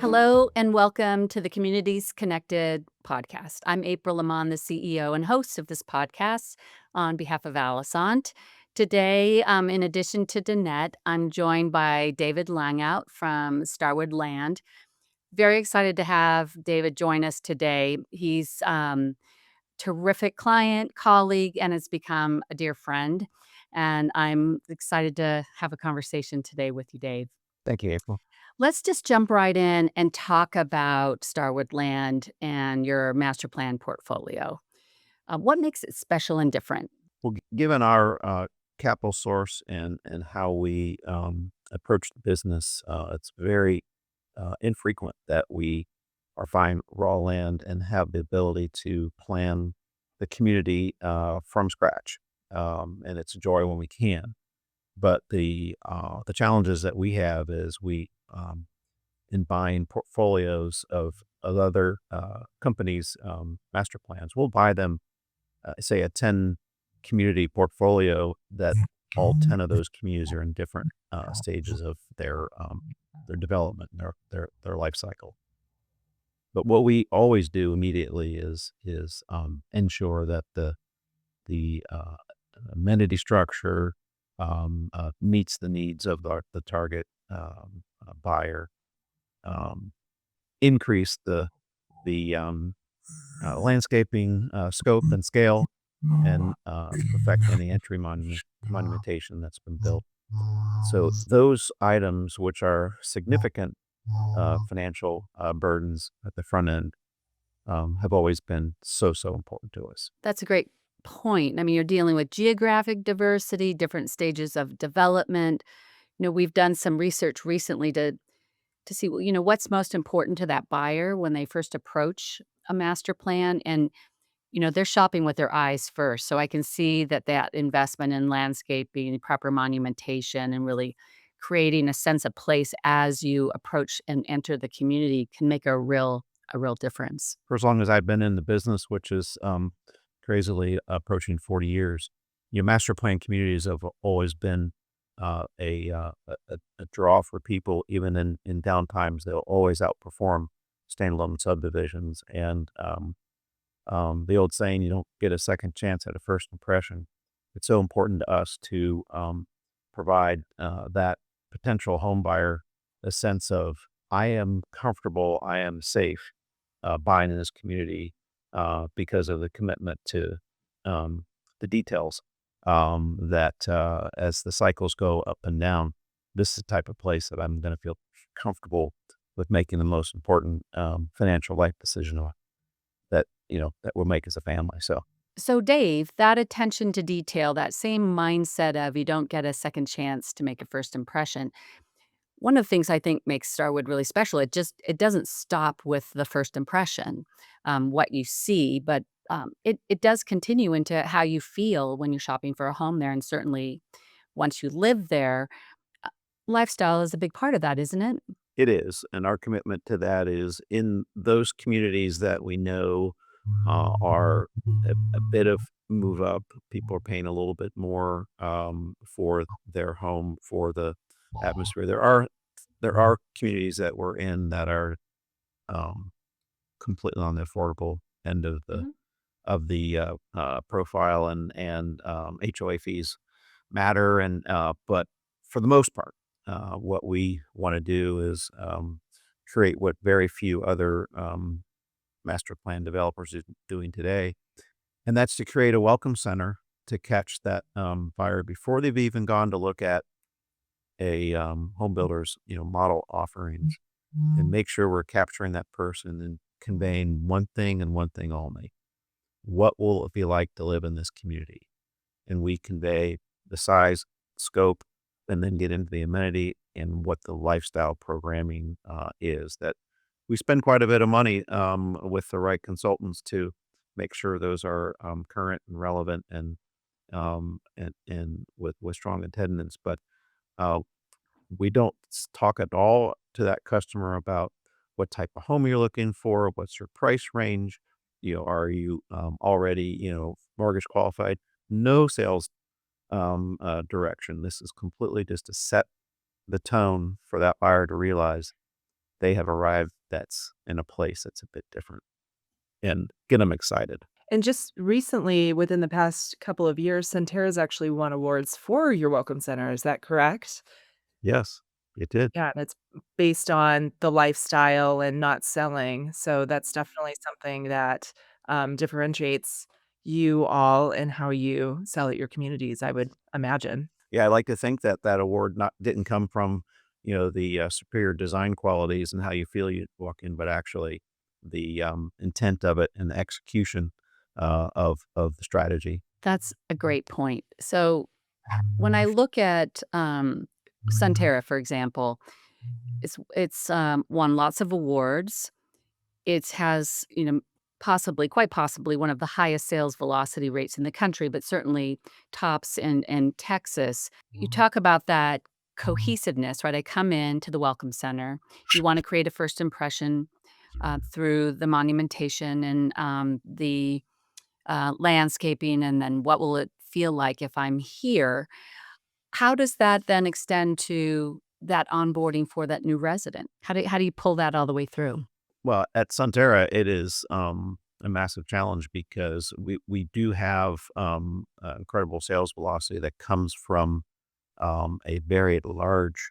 Hello and welcome to the Communities Connected podcast. I'm April Lamont, the CEO and host of this podcast on behalf of Alisant. Today, in addition to Danette, I'm joined by David Langhout from Starwood Land. Very excited to have David join us today. He's terrific client, colleague, and has become a dear friend. And I'm excited to have a conversation today with you, Dave. Thank you, April. Let's just jump right in and talk about Starwood Land and your master plan portfolio. What makes it special and different? Well, given our capital source and how we approach the business, it's very infrequent that we are buying raw land and have the ability to plan the community from scratch. And it's a joy when we can. But the challenges that we have is in buying portfolios of other companies' master plans, we'll buy them, say, a 10 community portfolio that all 10 of those communities are in different stages of their development, and their life cycle. But what we always do immediately is ensure that the amenity structure meets the needs of the target buyer, increase the landscaping scope and scale, and affect any entry monumentation that's been built. So those items, which are significant financial burdens at the front end, have always been so important to us. That's a great point. I mean, you're dealing with geographic diversity, different stages of development. We've done some research recently to see, what's most important to that buyer when they first approach a master plan. And they're shopping with their eyes first. So I can see that investment in landscaping, proper monumentation, and really creating a sense of place as you approach and enter the community can make a real difference. For as long as I've been in the business, which is crazily approaching 40 years, master plan communities have always been a draw for people. Even in down times, they'll always outperform standalone subdivisions. And the old saying, you don't get a second chance at a first impression. It's so important to us to provide that potential home buyer a sense of, I am comfortable, I am safe buying in this community because of the commitment to the details, that as the cycles go up and down, this is the type of place that I'm going to feel comfortable with making the most important financial life decision that we'll make as a family. So, Dave, that attention to detail, that same mindset of you don't get a second chance to make a first impression. One of the things I think makes Starwood really special, it doesn't stop with the first impression, what you see, but it does continue into how you feel when you're shopping for a home there, and certainly once you live there, uh, lifestyle is a big part of that, isn't it? It is, and our commitment to that is in those communities that we know are a bit of move up. People are paying a little bit more for their home, for the atmosphere. There are communities that we're in that are um, completely on the affordable end of the Mhm. profile, and HOA fees matter. And but for the most part, what we want to do is create what very few other master plan developers are doing today, and that's to create a welcome center to catch that buyer before they've even gone to look at a home builder's model offerings, and make sure we're capturing that person and conveying one thing and one thing only: what will it be like to live in this community? And we convey the size, scope, and then get into the amenity and what the lifestyle programming is. That we spend quite a bit of money with the right consultants to make sure those are current and relevant, and with strong attendance. But uh, we don't talk at all to that customer about what type of home you're looking for, what's your price range, are you already mortgage qualified? No sales direction. This is completely just to set the tone for that buyer to realize they have arrived that's in a place that's a bit different and get them excited. And just recently, within the past couple of years, Centerra's actually won awards for your welcome center, is that correct? Yes, it did. Yeah, and it's based on the lifestyle and not selling, so that's definitely something that, differentiates you all and how you sell at your communities, I would imagine. Yeah, I like to think that that award not didn't come from, the, superior design qualities and how you feel you walk in, but actually the, intent of it and the execution, of the strategy. That's a great point. So when I look at Sunterra, for example, it's won lots of awards. It has, possibly, quite possibly, one of the highest sales velocity rates in the country, but certainly tops in Texas. You talk about that cohesiveness, right? I come in to the Welcome Center. You want to create a first impression through the monumentation and the landscaping, and then what will it feel like if I'm here? How does that then extend to that onboarding for that new resident? How do you pull that all the way through? Well, at Sunterra, it is, a massive challenge because we do have, incredible sales velocity that comes from, a very large,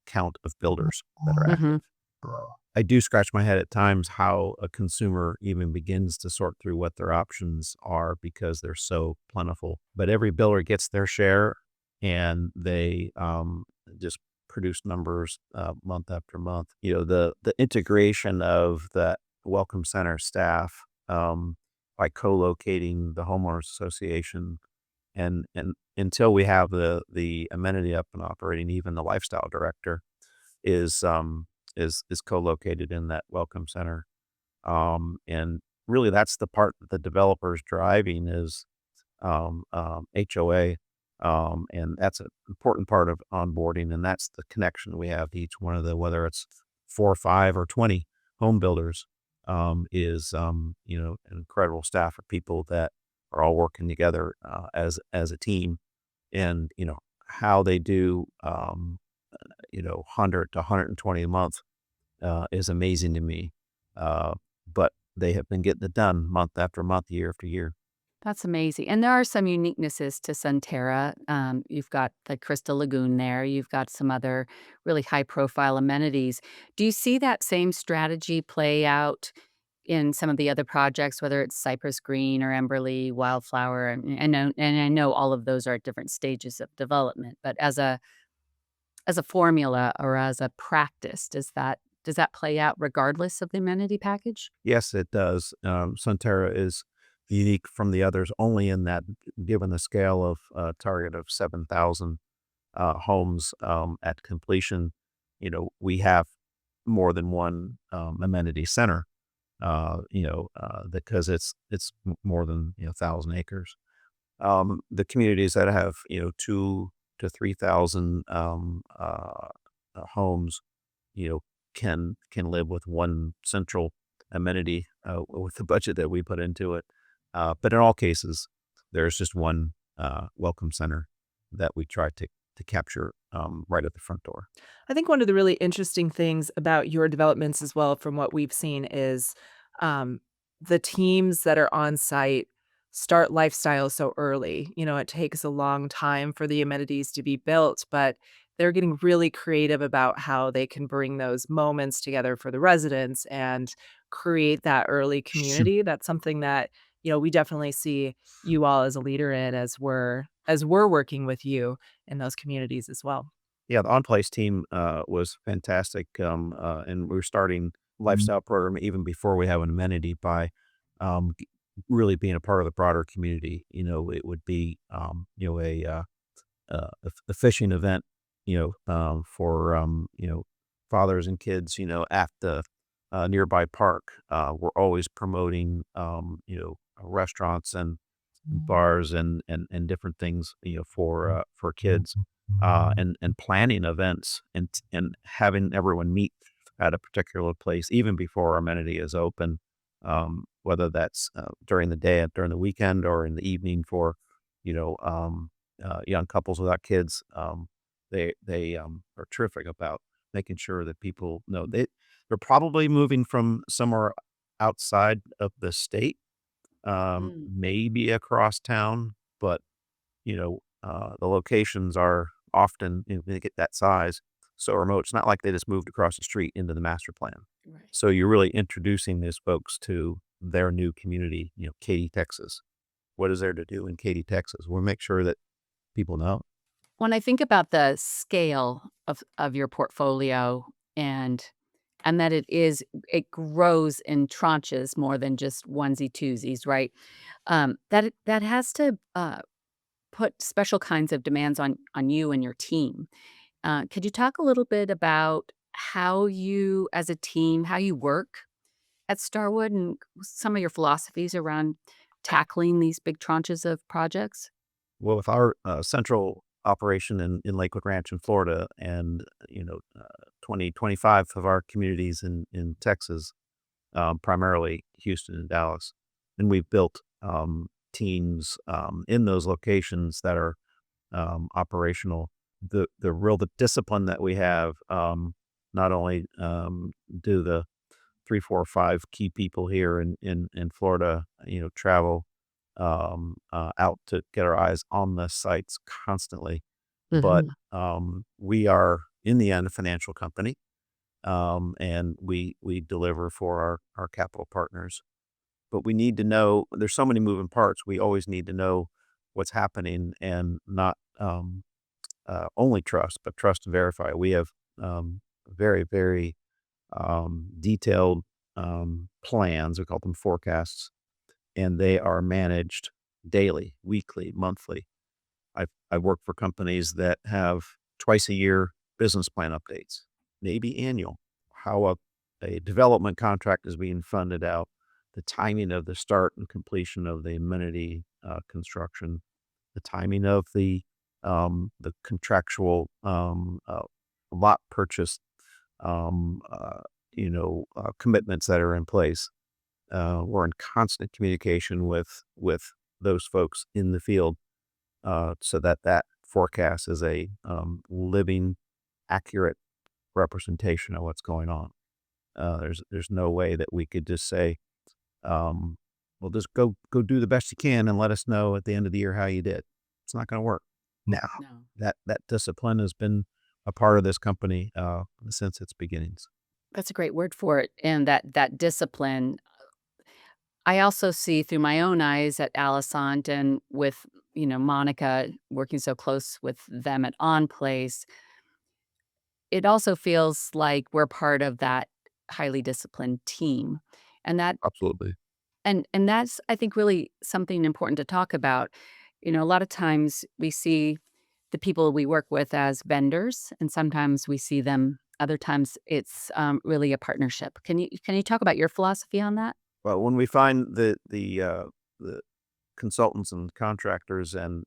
count of builders that are active. Mhm. I do scratch my head at times how a consumer even begins to sort through what their options are because they're so plentiful. But every builder gets their share and they just produce numbers month after month. The integration of that Welcome Center staff by co-locating the homeowners association and until we have the amenity up and operating, even the lifestyle director is is co-located in that welcome center. And really that's the part that the developer's driving is HOA. And that's an important part of onboarding. And that's the connection we have to each one of the, whether it's 4, 5, or 20 home builders, is, an incredible staff of people that are all working together as a team. And, how they do, 100 to 120 a month is amazing to me. But they have been getting it done month after month, year after year. That's amazing, and there are some uniquenesses to Sunterra. You've got the Crystal Lagoon there, you've got some other really high-profile amenities. Do you see that same strategy play out in some of the other projects, whether it's Cypress Green or Emberley, Wildflower? I know all of those are at different stages of development, but as a formula or as a practice, does that play out regardless of the amenity package? Yes, it does. Sunterra is unique from the others only in that, given the scale of target of 7,000 homes at completion, we have more than one amenity center. Because it's more than 1,000 acres. The communities that have 2 to 3,000 homes, you know, can live with one central amenity with the budget that we put into it. But in all cases, there's just one welcome center that we try to capture right at the front door. I think one of the really interesting things about your developments as well from what we've seen is, um, the teams that are on site start lifestyle so early. It takes a long time for the amenities to be built, but they're getting really creative about how they can bring those moments together for the residents and create that early community. That's something that, we definitely see you all as a leader in as we're working with you in those communities as well. Yeah, the On Place team was fantastic, and we're starting lifestyle program even before we have an amenity by really being a part of the broader community. It would be a fishing event, for fathers and kids, at the nearby park. We're always promoting restaurants and bars and different things, for kids, and planning events and having everyone meet at a particular place even before our amenity is open, whether that's during the day, during the weekend, or in the evening for young couples without kids, they are terrific about making sure that people know they're probably moving from somewhere outside of the state, Mm, maybe across town, but the locations are often, when they get that size, so remote. It's not like they just moved across the street into the master plan. right. So you're really introducing these folks to their new community, Katy, Texas. What is there to do in Katy, Texas? We'll make sure that people know. When I think about the scale of your portfolio and that it grows in tranches more than just onesie twosies, right? That has to put special kinds of demands on you and your team. Could you talk a little bit about how you, as a team, how you work at Starwood and some of your philosophies around tackling these big tranches of projects? Well, with our central operation in Lakewood Ranch in Florida, and 2025 of our communities in Texas, primarily Houston and Dallas. And we've built teams in those locations that are operational. The discipline that we have, not only do the 3, 4, 5 key people here in Florida, travel out to get our eyes on the sites constantly, but Mhm. we are in the end a financial company, and we deliver for our capital partners. But we need to know there's so many moving parts. We always need to know what's happening and not only trust, but trust and verify. We have very, very detailed plans. We call them forecasts, and they are managed daily, weekly, monthly. I've worked for companies that have twice a year business plan updates, maybe annual. How a development contract is being funded out, the timing of the start and completion of the amenity construction, the timing of the contractual lot purchase, commitments that are in place. We're in constant communication with those folks in the field, so that forecast is a living, accurate representation of what's going on. There's no way that we could just say, "Well, just go do the best you can and let us know at the end of the year how you did." It's not going to work. Now, No. that discipline has been a part of this company since its beginnings. That's a great word for it, and that discipline. I also see through my own eyes at Alisant and with, Monica working so close with them at On Place, it also feels like we're part of that highly disciplined team, and Absolutely. that's, I think, really something important to talk about. A lot of times we see the people we work with as vendors, and sometimes we see them other times it's, really a partnership. Can you talk about your philosophy on that? Well, when we find the consultants and contractors and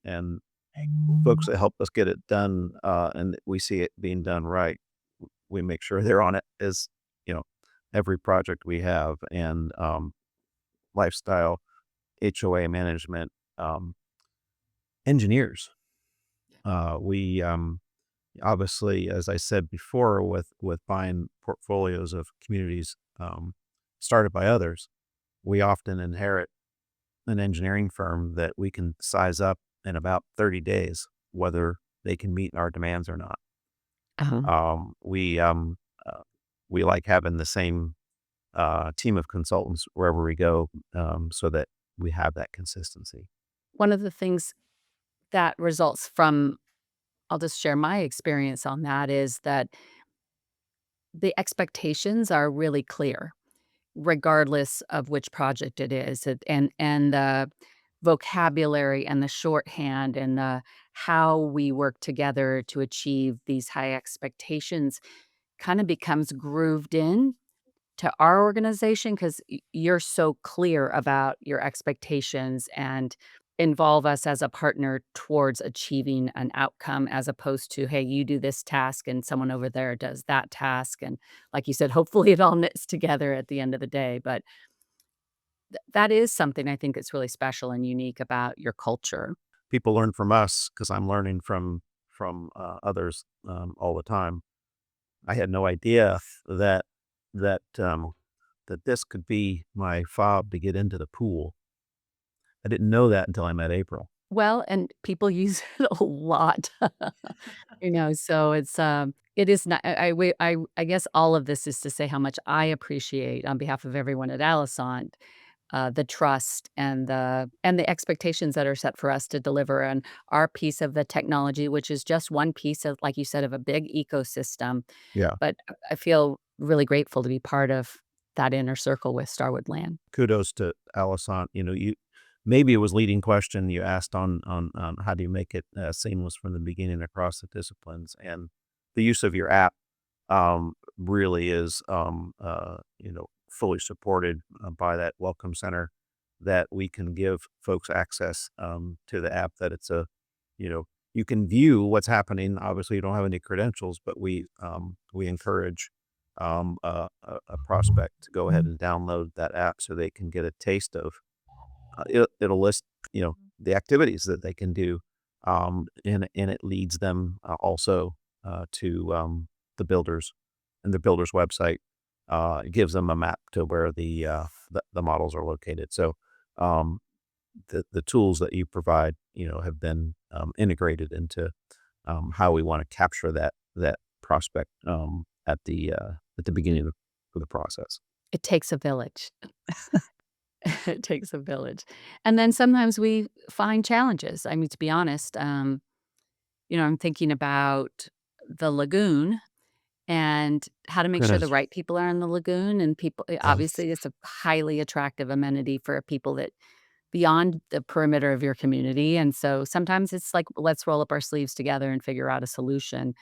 folks that help us get it done, and we see it being done right, we make sure they're on it as, you know, every project we have, and lifestyle, HOA management, engineers. We obviously, as I said before, with buying portfolios of communities started by others, we often inherit an engineering firm that we can size up in about 30 days, whether they can meet our demands or not. Uh-huh. Um, we um, we like having the same team of consultants wherever we go, so that we have that consistency. One of the things that results from I'll just share my experience on that is that the expectations are really clear regardless of which project it is, and the vocabulary and the shorthand and the how we work together to achieve these high expectations kinda becomes grooved in to our organization 'cause you're so clear about your expectations and involve us as a partner towards achieving an outcome as opposed to, "Hey, you do this task and someone over there does that task," and like you said, hopefully it all knits together at the end of the day, but that is something I think that's really special and unique about your culture. people learn from us because I'm learning from others all the time. I had no idea that that that this could be my fob to get into the pool. I didn't know that until I met April. Well, and people use it a lot, so it is not I guess all of this is to say how much I appreciate on behalf of everyone at Alisant, the trust and the expectations that are set for us to deliver on our piece of the technology, which is just one piece of, like you said, of a big ecosystem. Yeah. But I feel really grateful to be part of that inner circle with Starwood Land. Kudos to Alisant. You maybe it was leading question you asked on how do you make it seamless from the beginning across the disciplines, and the use of your app really is fully supported by that welcome center that we can give folks access to the app. That it's a you know you can view what's happening. Obviously, you don't have any credentials, but we encourage a prospect to go ahead and download that app so they can get a taste of it'll list, the activities that they can do, and it leads them also to the builders and the builder's website. It gives them a map to where the models are located. So um, the tools that you provide, have been integrated into how we want to capture that prospect at the beginning of the process. It takes a village. It takes a village. And then sometimes we find challenges. I mean, to be honest, I'm thinking about the lagoon and how to make sure the Goodness. right people are in the lagoon and obviously it's a highly attractive amenity for people that beyond the perimeter of your community. And so sometimes it's like, let's roll up our sleeves together and figure out a solution.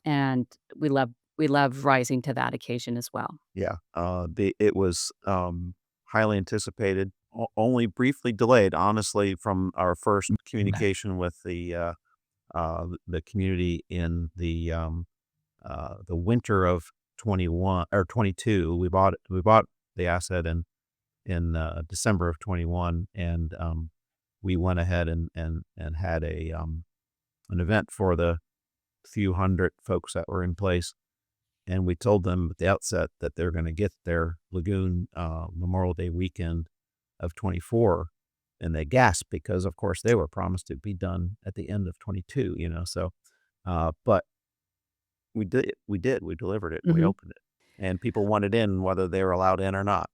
And we love rising to that occasion as well. Yeah, it was, highly anticipated, only briefly delayed, honestly, from our first communication with the community in the winter of 21 or 22. We bought the asset in December of 21, and, we went ahead and had an event for the few hundred folks that were in place. And we told them at the outset that they're gonna get their lagoon, Memorial Day weekend of '24, and they gasped because, of course, they were promised to be done at the end of '22, so, but we delivered it, and we Mhm. opened it, and people wanted in whether they were allowed in or not,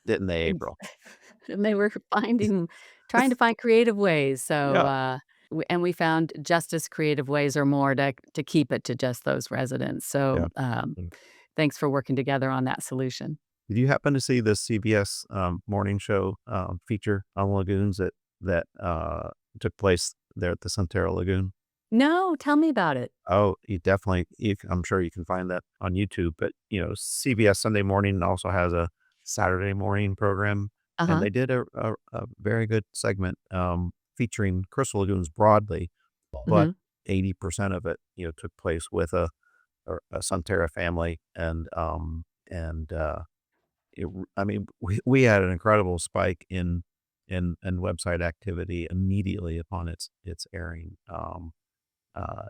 didn't they, April? And they were trying to find creative ways, so, Yeah, we found just as creative ways or more to keep it to just those residents, so, yeah. Mm. thanks for working together on that solution. Did you happen to see the CBS, morning show, feature on lagoons that took place there at the Centera Lagoon? No, tell me about it. Oh, I'm sure you can find that on YouTube, but, CBS Sunday Morning also has a Saturday morning program, and Uh-huh. they did a very good segment, featuring Crystal Lagoons broadly, but Mhm. 80% of it, took place with a Sunterra family, and I mean, we had an incredible spike in website activity immediately upon its airing.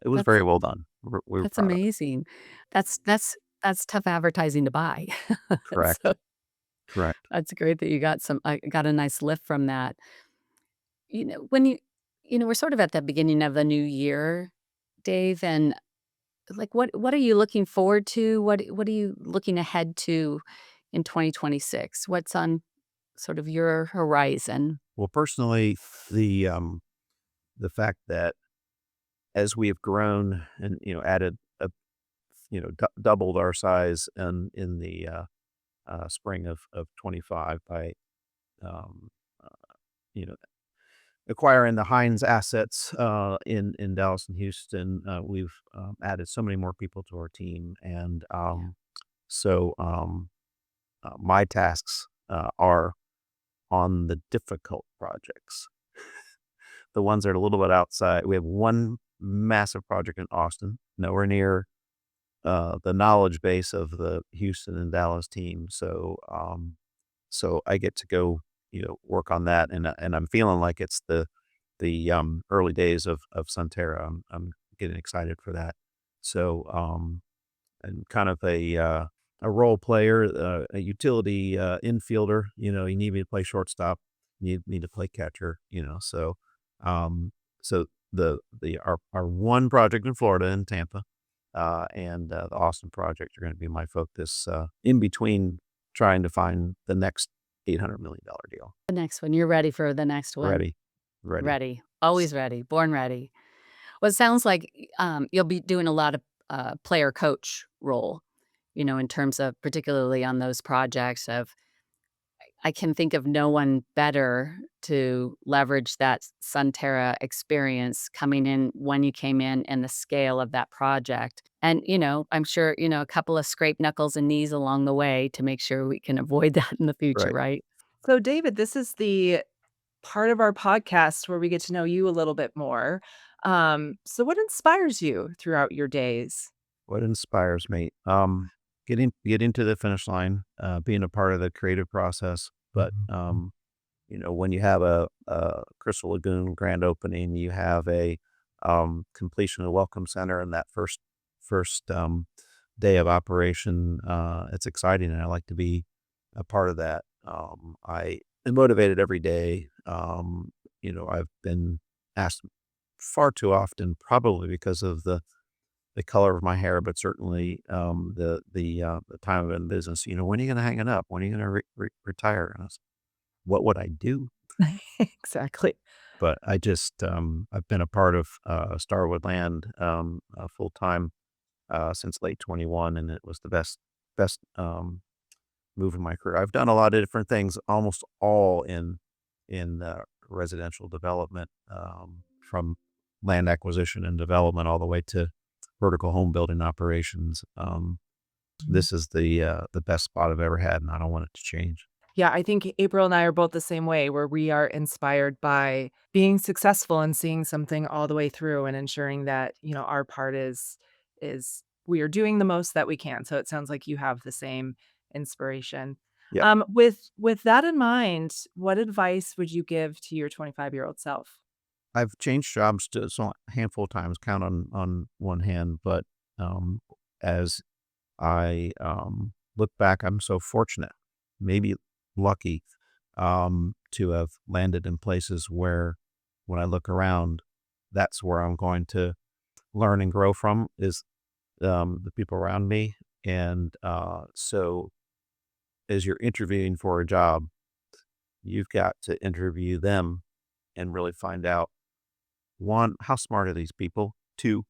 It was That's very well done. We were that's proud of it. amazing. That's that's that's tough advertising to buy. Correct, So, correct. that's great that you got a nice lift from that. When we're sort of at the beginning of the new year, Dave, and like, what are you looking forward to? What are you looking ahead to in 2026? What's on sort of your horizon? Well, personally, the fact that as we have grown and, added doubled our size in the spring of 25 by um, uh, you know acquiring the Heinz assets in Dallas and Houston. We've added so many more people to our team, and Yeah. my tasks are on the difficult projects, the ones that are a little bit outside. We have one massive project in Austin, nowhere near the knowledge base of the Houston and Dallas team. So I get to go, work on that, and I'm feeling like it's the the early days of Sunterra. I'm getting excited for that. So, and kind of a role player, a utility infielder. You need me to play shortstop, you need me to play catcher. Um, so our one project in Florida in Tampa, and the Austin project are going to be my focus in between trying to find the next $800 million deal. The next one. You're ready for the next one. Ready, ready. Ready. Always ready. Born ready. Well, it sounds like you'll be doing a lot of player coach role, in terms of particularly on those projects of I can think of no one better to leverage that Sunterra experience coming in when you came in and the scale of that project. And, I'm sure, a couple of scrape knuckles and knees along the way to make sure we can avoid that in the future, Right. right? So, David, this is the part of our podcast where we get to know you a little bit more. So what inspires you throughout your days? What inspires me? Getting to the finish line, being a part of the creative process. But when you have a Crystal Lagoon grand opening, you have a completion of the Welcome Center, and that first day of operation, it's exciting, and I like to be a part of that. I am motivated every day. I've been asked far too often, probably because of the color of my hair, but certainly the time of in business. When are you going to hang it up? When are you going to retire? And I was, what would I do? Exactly. But I just I've been a part of Starwood Land full time since late 21, and it was the best move in my career. I've done a lot of different things, almost all in residential development, from land acquisition and development all the way to vertical home building operations. This is the best spot I've ever had, and I don't want it to change. Yeah, I think April and I are both the same way, where we are inspired by being successful and seeing something all the way through and ensuring that, our part is we are doing the most that we can. So it sounds like you have the same inspiration. Yeah, With that in mind, what advice would you give to your 25-year-old self? I've changed jobs to so a handful of times, count on one hand, but as I look back, I'm so fortunate, maybe lucky, to have landed in places where, when I look around, that's where I'm going to learn and grow from is the people around me. And so, as you're interviewing for a job, you've got to interview them and really find out, one, how smart are these people? Two,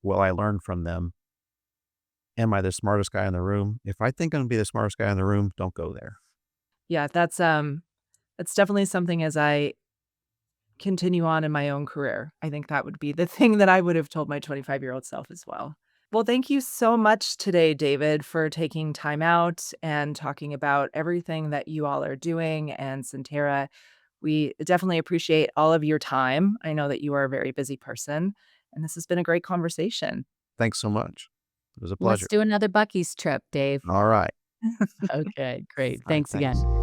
will I learn from them? Am I the smartest guy in the room? If I think I'm gonna be the smartest guy in the room, don't go there. Yeah, that's definitely something as I continue on in my own career. I think that would be the thing that I would have told my 25-year-old self as well. Well, thank you so much today, David, for taking time out and talking about everything that you all are doing and Centera. We definitely appreciate all of your time. I know that you are a very busy person, and this has been a great conversation. Thanks so much. It was a Let's pleasure. do another Bucky's trip, Dave. All right. Okay, great. All right, Thanks thanks. again.